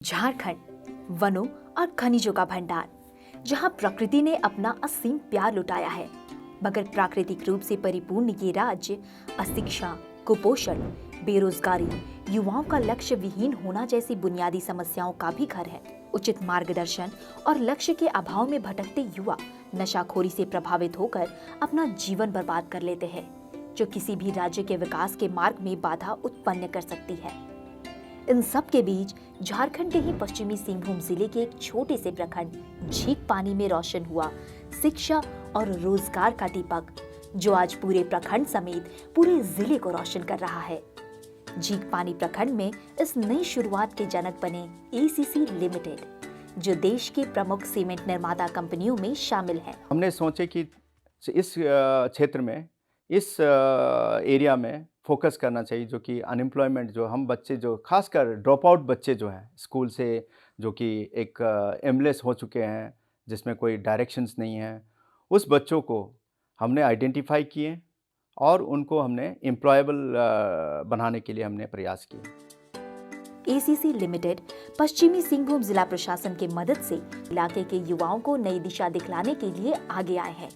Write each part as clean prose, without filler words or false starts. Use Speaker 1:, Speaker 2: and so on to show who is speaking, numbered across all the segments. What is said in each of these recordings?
Speaker 1: झारखंड वनों और खनिजों का भंडार, जहां प्रकृति ने अपना असीम प्यार लुटाया है, मगर प्राकृतिक रूप से परिपूर्ण ये राज्य अशिक्षा, कुपोषण, बेरोजगारी, युवाओं का लक्ष्य विहीन होना जैसी बुनियादी समस्याओं का भी घर है। उचित मार्गदर्शन और लक्ष्य के अभाव में भटकते युवा नशाखोरी से प्रभावित होकर अपना जीवन बर्बाद कर लेते हैं, जो किसी भी राज्य के विकास के मार्ग में बाधा उत्पन्न कर सकती है। इन सब के बीच झारखंड के ही पश्चिमी सिंहभूम जिले के एक छोटे से प्रखंड झीक पानी में रोशन हुआ शिक्षा और रोजगार का दीपक, जो आज पूरे प्रखंड समेत पूरे जिले को रोशन कर रहा है। झीक पानी प्रखंड में इस नई शुरुआत के जनक बने एसीसी लिमिटेड, जो देश के प्रमुख सीमेंट निर्माता कंपनियों में शामिल है।
Speaker 2: हमने सोचे कि इस क्षेत्र में, इस एरिया में फोकस करना चाहिए, जो कि अनएम्प्लॉयमेंट, जो हम बच्चे जो खासकर ड्रॉप आउट बच्चे जो हैं स्कूल से, जो कि एक एमलेस हो चुके हैं, जिसमें कोई डायरेक्शंस नहीं है, उस बच्चों को हमने आइडेंटिफाई किए और उनको हमने एम्प्लॉयबल बनाने के लिए हमने प्रयास किए।
Speaker 1: एसीसी लिमिटेड पश्चिमी सिंहभूम जिला प्रशासन की मदद से इलाके के युवाओं को नई दिशा दिखलाने के लिए आगे आए हैं।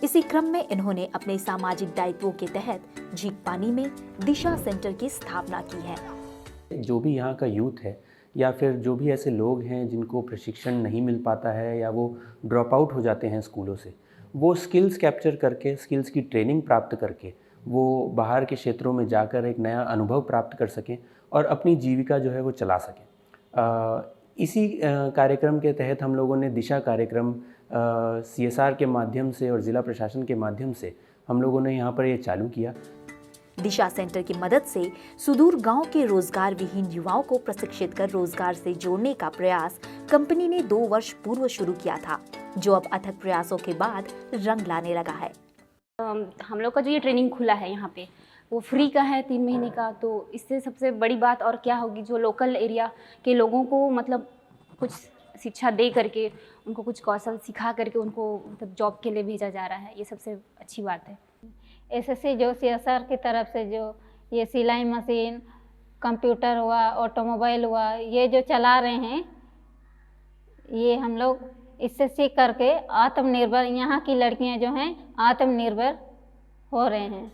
Speaker 1: इसी क्रम में इन्होंने अपने सामाजिक दायित्वों के तहत झीक पानी में दिशा सेंटर की स्थापना की है।
Speaker 3: जो भी यहाँ का यूथ है या फिर जो भी ऐसे लोग हैं जिनको प्रशिक्षण नहीं मिल पाता है या वो ड्रॉप आउट हो जाते हैं स्कूलों से, वो स्किल्स कैप्चर करके, स्किल्स की ट्रेनिंग प्राप्त करके वो बाहर के क्षेत्रों में जाकर एक नया अनुभव प्राप्त कर सकें और अपनी जीविका जो है वो चला सकें। इसी कार्यक्रम के तहत हम लोगों ने दिशा कार्यक्रम CSR के माध्यम से और ज़िला प्रशासन के माध्यम से हम लोगों ने यहाँ पर ये चालू किया।
Speaker 1: दिशा सेंटर की मदद से सुदूर गांव के रोजगार विहीन युवाओं को प्रशिक्षित कर रोजगार से जोड़ने का प्रयास कंपनी ने 2 वर्ष पूर्व शुरू किया था, जो अब अथक प्रयासों के बाद रंग लाने लगा है।
Speaker 4: हम लोग का जो ये ट्रेनिंग खुला है यहाँ पे, वो फ्री का है 3 महीने का। तो इससे सबसे बड़ी बात और क्या होगी, जो लोकल एरिया के लोगों को मतलब कुछ शिक्षा दे करके, उनको कुछ कौशल सिखा करके उनको मतलब जॉब के लिए भेजा जा रहा है। ये सबसे अच्छी बात है।
Speaker 5: एसएससी जो CSR की तरफ से जो ये सिलाई मशीन, कंप्यूटर हुआ, ऑटोमोबाइल हुआ, ये जो चला रहे हैं, ये हम लोग इससे सीख करके आत्मनिर्भर, यहाँ की लड़कियाँ जो हैं आत्मनिर्भर हो रहे हैं।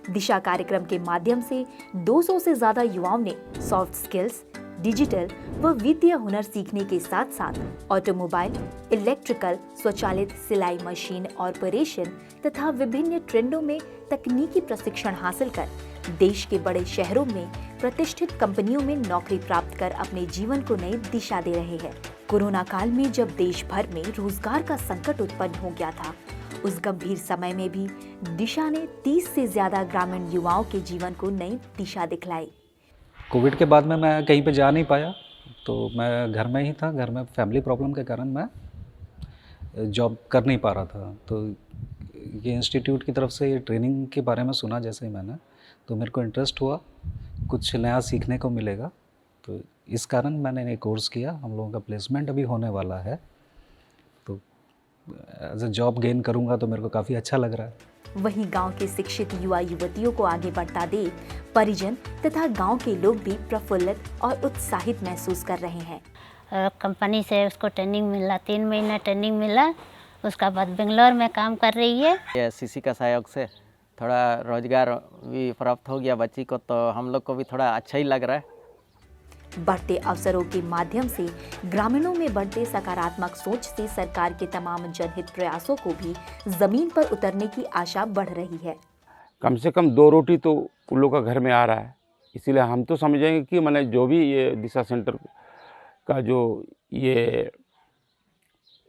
Speaker 1: दिशा कार्यक्रम के माध्यम से 200 से ज्यादा युवाओं ने सॉफ्ट स्किल्स, डिजिटल व वित्तीय हुनर सीखने के साथ साथ ऑटोमोबाइल, इलेक्ट्रिकल, स्वचालित सिलाई मशीन ऑपरेशन तथा विभिन्न ट्रेंडों में तकनीकी प्रशिक्षण हासिल कर देश के बड़े शहरों में प्रतिष्ठित कंपनियों में नौकरी प्राप्त कर अपने जीवन को नई दिशा दे रहे हैं। कोरोना काल में जब देश भर में रोजगार का संकट उत्पन्न हो गया था, उस गंभीर समय में भी दिशा ने 30 से ज्यादा ग्रामीण युवाओं के जीवन को नई दिशा दिखलाई।
Speaker 6: कोविड के बाद में मैं कहीं पे जा नहीं पाया, तो मैं घर में ही था। घर में फैमिली प्रॉब्लम के कारण मैं जॉब कर नहीं पा रहा था। तो ये इंस्टीट्यूट की तरफ से ये ट्रेनिंग के बारे में सुना जैसे ही मैंने, तो मेरे को इंटरेस्ट हुआ, कुछ नया सीखने को मिलेगा। तो इस कारण मैंने ये कोर्स किया। हम लोगों का प्लेसमेंट अभी होने वाला है, तो एज अ जॉब गेन करूँगा तो मेरे को काफ़ी अच्छा लग रहा है।
Speaker 1: वहीं गांव के शिक्षित युवा युवतियों को आगे बढ़ता देख परिजन तथा गांव के लोग भी प्रफुल्लित और उत्साहित महसूस कर रहे हैं।
Speaker 5: कंपनी से उसको ट्रेनिंग मिला, 3 महीना ट्रेनिंग मिला, उसका बाद बेंगलोर में काम कर रही है।
Speaker 7: एसीसी का सहयोग से थोड़ा रोजगार भी प्राप्त हो गया बच्ची को, तो हम लोग को भी थोड़ा अच्छा ही लग रहा है।
Speaker 1: बढ़ते अवसरों के माध्यम से ग्रामीणों में बढ़ते सकारात्मक सोच से सरकार के तमाम जनहित प्रयासों को भी जमीन पर उतरने की आशा बढ़ रही है।
Speaker 8: कम से कम 2 रोटी तो उन लोग का घर में आ रहा है। इसीलिए हम तो समझेंगे कि मैंने जो भी ये दिशा सेंटर का जो ये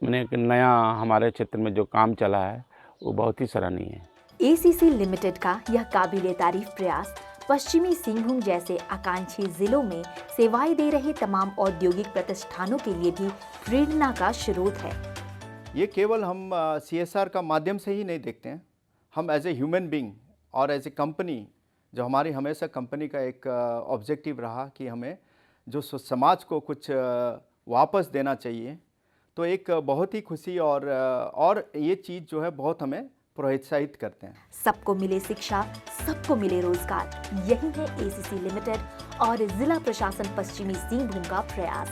Speaker 8: मैंने एक नया हमारे क्षेत्र में जो काम चला है, वो बहुत ही सराहनीय है।
Speaker 1: एसीसी लिमिटेड का यह काबिले तारीफ प्रयास पश्चिमी सिंहभूम जैसे आकांक्षी जिलों में सेवाएं दे रहे तमाम औद्योगिक प्रतिष्ठानों के लिए भी प्रेरणा का स्रोत है।
Speaker 2: ये केवल हम CSR का माध्यम से ही नहीं देखते हैं, हम एज ए ह्यूमन बीइंग और एज ए कंपनी, जो हमारी हमेशा कंपनी का एक ऑब्जेक्टिव रहा कि हमें जो समाज को कुछ वापस देना चाहिए, तो एक बहुत ही खुशी और ये चीज़ जो है बहुत हमें प्रोत्साहित करते हैं।
Speaker 1: सबको मिले शिक्षा, सबको मिले रोजगार, यही है एसीसी लिमिटेड और जिला प्रशासन पश्चिमी सिंहभूम का प्रयास।